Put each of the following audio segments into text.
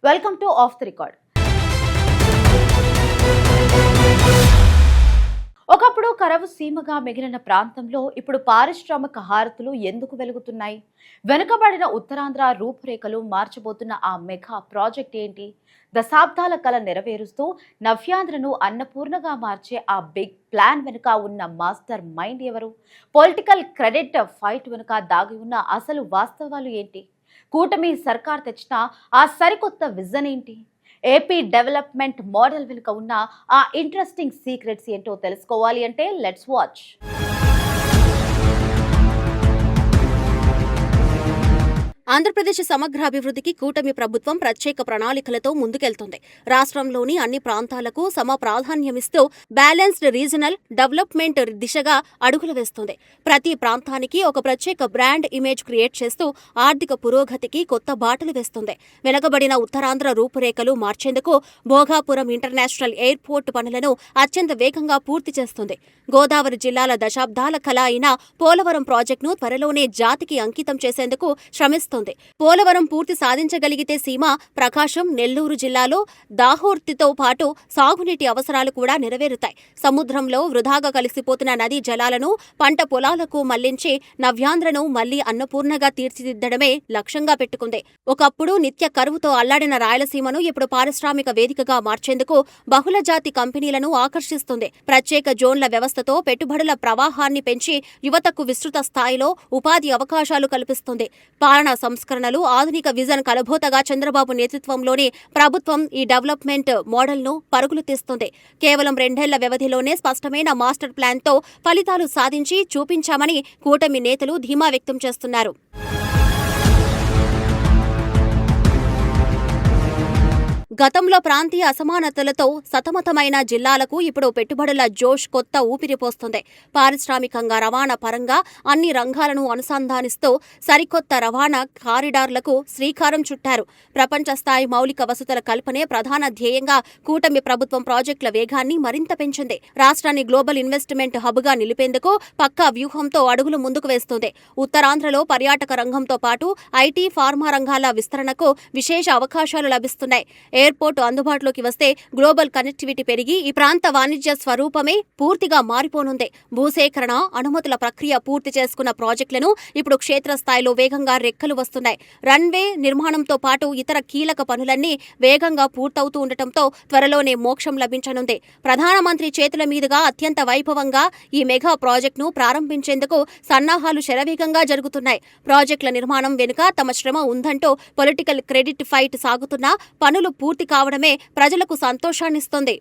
Welcome to of the record. ఒకప్పుడు కరవు సీమగా మిగిలిన ప్రాంతంలో ఇప్పుడు పారిశ్రామిక హారతులు ఎందుకు వెలుగుతున్నాయి? వెనుకబడిన ఉత్తరాంధ్ర రూపురేఖలు మార్చబోతున్న ఆ మెగా ప్రాజెక్ట్ ఏంటి? దశాబ్దాల కల నెరవేరుస్తూ నవ్యాంధ్రను అన్నపూర్ణగా మార్చే ఆ బిగ్ ప్లాన్ వెనుక ఉన్న మాస్టర్ మైండ్ ఎవరు? పొలిటికల్ క్రెడిట్ ఫైట్ వెనుక దాగి ఉన్న అసలు వాస్తవాలు ఏంటి? కూటమి సర్కార్ తెచ్చిన ఆ సరికొత్త విజన్ ఏంటి? ఏపీ డెవలప్మెంట్ మోడల్ వెనుక ఉన్న ఆ ఇంట్రెస్టింగ్ సీక్రెట్స్ ఏంటో తెలుసుకోవాలి అంటే లెట్స్ వాచ్. ఆంధ్రప్రదేశ్ సమగ్ర అభివృద్ధికి కూటమి ప్రభుత్వం ప్రత్యేక ప్రణాళికలతో ముందుకెళ్తుంది. రాష్ట్రంలోని అన్ని ప్రాంతాలకు సమ ప్రాధాన్యమిస్తూ బ్యాలెన్స్డ్ రీజనల్ డెవలప్మెంట్ దిశగా అడుగులు వేస్తుంది. ప్రతి ప్రాంతానికి ఒక ప్రత్యేక బ్రాండ్ ఇమేజ్ క్రియేట్ చేస్తూ ఆర్థిక పురోగతికి కొత్త బాటలు వేస్తుంది. వెనుకబడిన ఉత్తరాంధ్ర రూపురేఖలు మార్చేందుకు భోగాపురం ఇంటర్నేషనల్ ఎయిర్పోర్ట్ పనులను అత్యంత వేగంగా పూర్తి చేస్తుంది. గోదావరి జిల్లాల దశాబ్దాల కళ అయిన పోలవరం ప్రాజెక్టును త్వరలోనే జాతికి అంకితం చేసేందుకు శ్రమిస్తుంది. పోలవరం పూర్తి సాధించగలిగితే సీమ, ప్రకాశం, నెల్లూరు జిల్లాలో దాహోర్తితో పాటు సాగునీటి అవసరాలు కూడా నెరవేరుతాయి. సముద్రంలో వృధాగా కలిసిపోతున్న నదీ జలాలను పంట పొలాలకు మళ్లించి నవ్యాంధ్రను మళ్లీ అన్నపూర్ణగా తీర్చిదిద్దడమే లక్ష్యంగా పెట్టుకుంది. ఒకప్పుడు నిత్య కరువుతో అల్లాడిన రాయలసీమను ఇప్పుడు పారిశ్రామిక వేదికగా మార్చేందుకు బహుళజాతి కంపెనీలను ఆకర్షిస్తుంది. ప్రత్యేక జోన్ల వ్యవస్థతో పెట్టుబడుల ప్రవాహాన్ని పెంచి యువతకు విస్తృత స్థాయిలో ఉపాధి అవకాశాలు కల్పిస్తుంది. పాలనా సంస్కరణలు, ఆధునిక విజన్ కలబోతగా చంద్రబాబు నేతృత్వంలోని ప్రభుత్వం ఈ డెవలప్మెంట్ మోడల్ను పరుగులు తీస్తుంది. కేవలం 2 ఏళ్ల వ్యవధిలోనే స్పష్టమైన మాస్టర్ ప్లాన్తో ఫలితాలు సాధించి చూపించామని కూటమి నేతలు ధీమా వ్యక్తం చేస్తున్నారు. గతంలో ప్రాంతీయ అసమానతలతో సతమతమైన జిల్లాలకు ఇప్పుడు పెట్టుబడుల జోష్ కొత్త ఊపిరిపోస్తుంది. పారిశ్రామికంగా, రవాణా పరంగా అన్ని రంగాలను అనుసంధానిస్తూ సరికొత్త రవాణా కారిడార్లకు శ్రీకారం చుట్టారు. ప్రపంచ స్థాయి మౌలిక వసతుల కల్పనే ప్రధాన ధ్యేయంగా కూటమి ప్రభుత్వం ప్రాజెక్టుల వేగాన్ని మరింత పెంచింది. రాష్ట్రాన్ని గ్లోబల్ ఇన్వెస్ట్మెంట్ హబ్గా నిలిపేందుకు పక్కా వ్యూహంతో అడుగులు ముందుకు వేస్తుంది. ఉత్తరాంధ్రలో పర్యాటక రంగంతో పాటు ఐటీ, ఫార్మా రంగాల విస్తరణకు విశేష అవకాశాలు లభిస్తున్నాయి. ఎయిర్పోర్టు అందుబాటులోకి వస్తే గ్లోబల్ కనెక్టివిటీ పెరిగి ఈ ప్రాంత వాణిజ్య స్వరూపమే పూర్తిగా మారిపోనుంది. భూసేకరణ, అనుమతుల ప్రక్రియ పూర్తి చేసుకున్న ప్రాజెక్టులను ఇప్పుడు క్షేత్రస్థాయిలో వేగంగా రెక్కలు వస్తున్నాయి. రన్వే నిర్మాణంతో పాటు ఇతర కీలక పనులన్నీ వేగంగా పూర్తవుతూ ఉండటంతో త్వరలోనే మోక్షం లభించనుంది. ప్రధానమంత్రి చేతుల మీదుగా అత్యంత వైభవంగా ఈ మెగా ప్రాజెక్టును ప్రారంభించేందుకు సన్నాహాలు శరవేగంగా జరుగుతున్నాయి. ప్రాజెక్టుల నిర్మాణం వెనుక తమ శ్రమ ఉందంటూ పొలిటికల్ క్రెడిట్ ఫైట్ సాగుతున్నా పనులు పూర్తి కావడమే ప్రజలకు సంతోషాన్నిస్తుంది.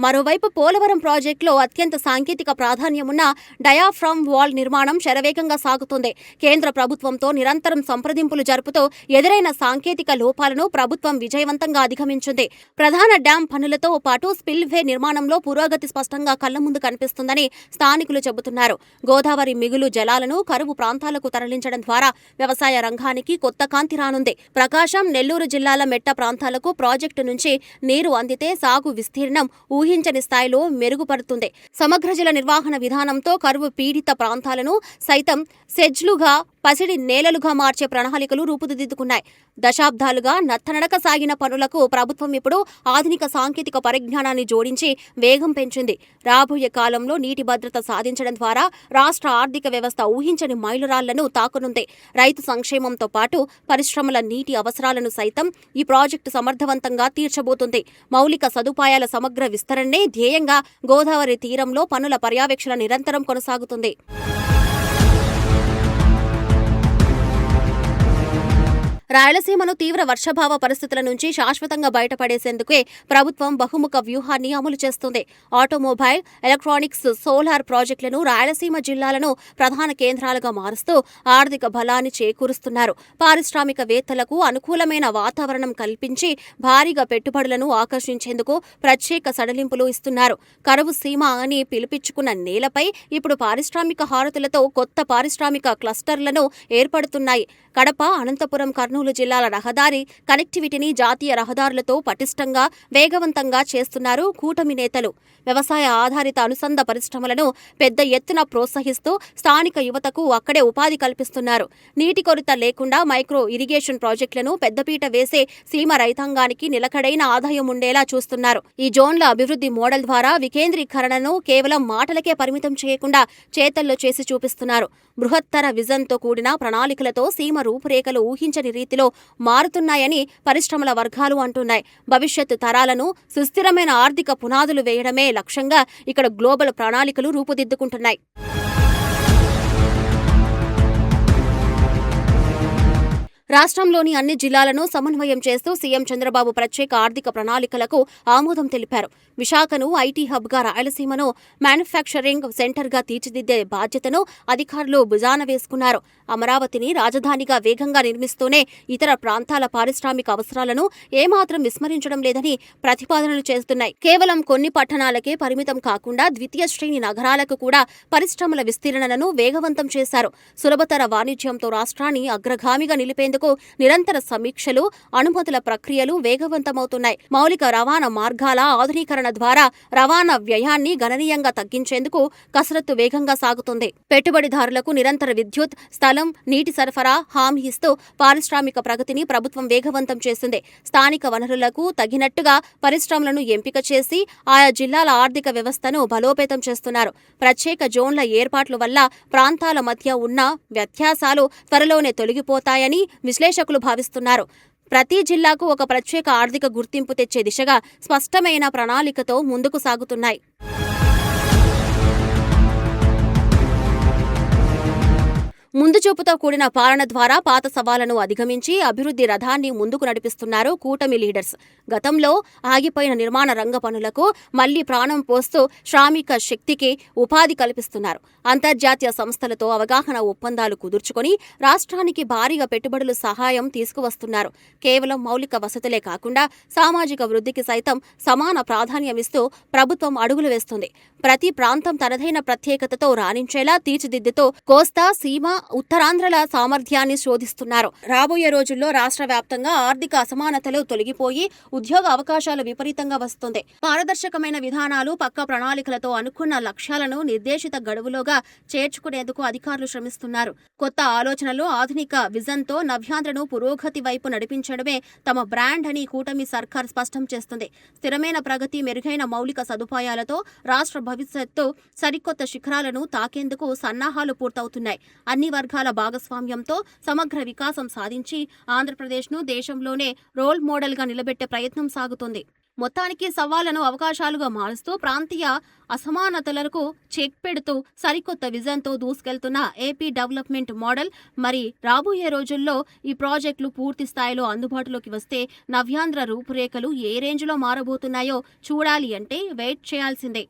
మరోవైపు పోలవరం ప్రాజెక్టులో అత్యంత సాంకేతిక ప్రాధాన్యమున్న డయాఫ్రామ్ వాల్ నిర్మాణం శరవేగంగా సాగుతుంది. కేంద్ర ప్రభుత్వంతో నిరంతరం సంప్రదింపులు జరుపుతూ ఎదురైన సాంకేతిక లోపాలను ప్రభుత్వం విజయవంతంగా అధిగమించింది. ప్రధాన డ్యాం పనులతో పాటు స్పిల్వే నిర్మాణంలో పురోగతి స్పష్టంగా కళ్ల ముందు కనిపిస్తుందని స్థానికులు చెబుతున్నారు. గోదావరి మిగులు జలాలను కరువు ప్రాంతాలకు తరలించడం ద్వారా వ్యవసాయ రంగానికి కొత్త కాంతి రానుంది. ప్రకాశం, నెల్లూరు జిల్లాల మెట్ట ప్రాంతాలకు ప్రాజెక్టు నుంచి నీరు అందితే సాగు విస్తీర్ణం ఊహించని స్థాయిలో మెరుగుపడుతుంది. సమగ్ర జల నిర్వహణ విధానంతో కరువు పీడిత ప్రాంతాలను సైతం సెజ్లుగా, పసిడి నేలలుగా మార్చే ప్రణాళికలు రూపుదిద్దుకున్నాయి. దశాబ్దాలుగా నత్తనడక సాగిన పనులకు ప్రభుత్వం ఇప్పుడు ఆధునిక సాంకేతిక పరిజ్ఞానాన్ని జోడించి వేగం పెంచింది. రాబోయే కాలంలో నీటి భద్రత సాధించడం ద్వారా రాష్ట్ర ఆర్థిక వ్యవస్థ ఊహించని మైలురాళ్లను తాకనుంది. రైతు సంక్షేమంతో పాటు పరిశ్రమల నీటి అవసరాలను సైతం ఈ ప్రాజెక్టు సమర్థవంతంగా తీర్చబోతుంది. మౌలిక సదుపాయాల సమగ్ర విస్తరణే ధ్యేయంగా గోదావరి తీరంలో పనుల పర్యవేక్షణ నిరంతరం కొనసాగుతుంది. రాయలసీమను తీవ్ర వర్షాభావ పరిస్థితుల నుంచి శాశ్వతంగా బయటపడేసేందుకే ప్రభుత్వం బహుముఖ వ్యూహాన్ని అమలు చేస్తుంది. ఆటోమొబైల్, ఎలక్ట్రానిక్స్, సోలార్ ప్రాజెక్టులను రాయలసీమ జిల్లాలను ప్రధాన కేంద్రాలుగా మారుస్తూ ఆర్థిక బలాన్ని చేకూరుస్తున్నారు. పారిశ్రామికవేత్తలకు అనుకూలమైన వాతావరణం కల్పించి భారీగా పెట్టుబడులను ఆకర్షించేందుకు ప్రత్యేక సడలింపులు ఇస్తున్నారు. కరువు సీమ అని పిలిపించుకున్న నేలపై ఇప్పుడు పారిశ్రామిక హారతులతో కొత్త పారిశ్రామిక క్లస్టర్లను ఏర్పడుతున్నాయి. కడప, అనంతపురం, కర్నూలు జిల్లాల రహదారి కనెక్టివిటీని జాతీయ రహదారులతో పటిష్టంగా, వేగవంతంగా చేస్తున్నారు కూటమి నేతలు. వ్యవసాయ ఆధారిత అనుసంధ పరిశ్రమలను పెద్ద ఎత్తున ప్రోత్సహిస్తూ స్థానిక యువతకు అక్కడే ఉపాధి కల్పిస్తున్నారు. నీటి కొరత లేకుండా మైక్రో ఇరిగేషన్ ప్రాజెక్టులను పెద్దపీట వేసే సీమ రైతాంగానికి నిలకడైన ఆదాయం ఉండేలా చూస్తున్నారు. ఈ జోన్ల అభివృద్ధి మోడల్ ద్వారా వికేంద్రీకరణను కేవలం మాటలకే పరిమితం చేయకుండా చేతల్లో చేసి చూపిస్తున్నారు. బృహత్తర విజన్తో కూడిన ప్రణాళికలతో సీమ రూపురేఖలు ఊహించని రీతిలో మారుతున్నాయని పరిశ్రమల వర్గాలు అంటున్నాయి. భవిష్యత్తు తరాలను సుస్థిరమైన ఆర్థిక పునాదులు వేయడమే లక్ష్యంగా ఇక్కడ గ్లోబల్ ప్రణాళికలు రూపుదిద్దుకుంటున్నాయి. రాష్ట్రంలోని అన్ని జిల్లాలను సమన్వయం చేస్తూ సీఎం చంద్రబాబు ప్రత్యేక ఆర్థిక ప్రణాళికలకు ఆమోదం తెలిపారు. విశాఖను ఐటీ హబ్గా, రాయలసీమను మ్యానుఫ్యాక్చరింగ్ సెంటర్గా తీర్చిదిద్దే బాధ్యతను అధికారులు భుజాన వేసుకున్నారు. అమరావతిని రాజధానిగా వేగంగా నిర్మిస్తూనే ఇతర ప్రాంతాల పారిశ్రామిక అవసరాలను ఏమాత్రం విస్మరించడం లేదని ప్రతిపాదనలు చేస్తున్నాయి. కేవలం కొన్ని పట్టణాలకే పరిమితం కాకుండా ద్వితీయ శ్రేణి నగరాలకు కూడా పరిశ్రమల విస్తీర్ణను వేగవంతం చేశారు. సులభతర వాణిజ్యంతో రాష్ట్రాన్ని అగ్రగామిగా నిలిపేందుకు నిరంతర సమీక్షలు, అనుమతుల ప్రక్రియలు వేగవంతమవుతున్నాయి. మౌలిక రవాణా మార్గాల ఆధునీకరణ ద్వారా రవాణా వ్యయాన్ని గణనీయంగా తగ్గించేందుకు కసరత్తు వేగంగా సాగుతుంది. పెట్టుబడిదారులకు నిరంతర విద్యుత్, స్థలం, నీటి సరఫరా హామీ ఇస్తూ పారిశ్రామిక ప్రగతిని ప్రభుత్వం వేగవంతం చేసింది. స్థానిక వనరులకు తగినట్టుగా పరిశ్రమలను ఎంపిక చేసి ఆయా జిల్లాల ఆర్థిక వ్యవస్థను బలోపేతం చేస్తున్నారు. ప్రత్యేక జోన్ల ఏర్పాట్ల వల్ల ప్రాంతాల మధ్య ఉన్న వ్యత్యాసాలు త్వరలోనే తొలగిపోతాయని విశ్లేషకులు భావిస్తున్నారు. ప్రతి జిల్లాకు ఒక ప్రత్యేక ఆర్థిక గుర్తింపు తెచ్చే దిశగా స్పష్టమైన ప్రణాళికతో ముందుకు సాగుతున్నాయి. ముందు చూపుతో కూడిన పాలన ద్వారా పాత సవాళ్లను అధిగమించి అభివృద్ధి రథాన్ని ముందుకు నడిపిస్తున్నారు కూటమి లీడర్స్. గతంలో ఆగిపోయిన నిర్మాణ రంగ పనులకు మళ్లీ ప్రాణం పోస్తూ శ్రామిక శక్తికి ఉపాధి కల్పిస్తున్నారు. అంతర్జాతీయ సంస్థలతో అవగాహన ఒప్పందాలు కుదుర్చుకొని రాష్ట్రానికి భారీగా పెట్టుబడులు సహాయం తీసుకువస్తున్నారు. కేవలం మౌలిక వసతులే కాకుండా సామాజిక వృద్ధికి సైతం సమాన ప్రాధాన్యమిస్తూ ప్రభుత్వం అడుగులు వేస్తుంది. ప్రతి ప్రాంతం తనదైన ప్రత్యేకతతో రాణించేలా తీర్చిదిద్దుతూ కోస్తా, సీమ, ఉత్తరాంధ్రల సామర్థ్యాన్ని శోధిస్తున్నారు. రాబోయే రోజుల్లో రాష్ట్ర వ్యాప్తంగా ఆర్థిక అసమానతలు తొలగిపోయి ఉద్యోగ అవకాశాలు విపరీతంగా వస్తుంది. పారదర్శకమైన విధానాలు, పక్కా ప్రణాళికలతో అనుకున్న లక్ష్యాలను నిర్దేశిత గడువులోగా చేర్చుకునేందుకు అధికారులు శ్రమిస్తున్నారు. కొత్త ఆలోచనలు, ఆధునిక విజన్తో నవ్యాంధ్రను పురోగతి వైపు నడిపించడమే తమ బ్రాండ్ అని కూటమి సర్కార్ స్పష్టం చేస్తుంది. స్థిరమైన ప్రగతి, మెరుగైన మౌలిక సదుపాయాలతో రాష్ట్ర భవిష్యత్తు సరికొత్త శిఖరాలను తాకేందుకు సన్నాహాలు పూర్తవుతున్నాయి. అన్ని వర్గాల భాగస్వామ్యంతో సమగ్ర వికాసం సాధించి ఆంధ్రప్రదేశ్ను దేశంలోనే రోల్ మోడల్గా నిలబెట్టే ప్రయత్నం సాగుతుంది. మొత్తానికి సవాళ్లను అవకాశాలుగా మారుస్తూ ప్రాంతీయ అసమానతలకు చెక్ పెడుతూ సరికొత్త విజన్తో దూసుకెళ్తున్న ఏపీ డెవలప్మెంట్ మోడల్. మరి రాబోయే రోజుల్లో ఈ ప్రాజెక్టులు పూర్తి స్థాయిలో అందుబాటులోకి వస్తే నవ్యాంధ్ర రూపురేఖలు ఏ రేంజ్లో మారబోతున్నాయో చూడాలి అంటే వెయిట్ చేయాల్సిందే.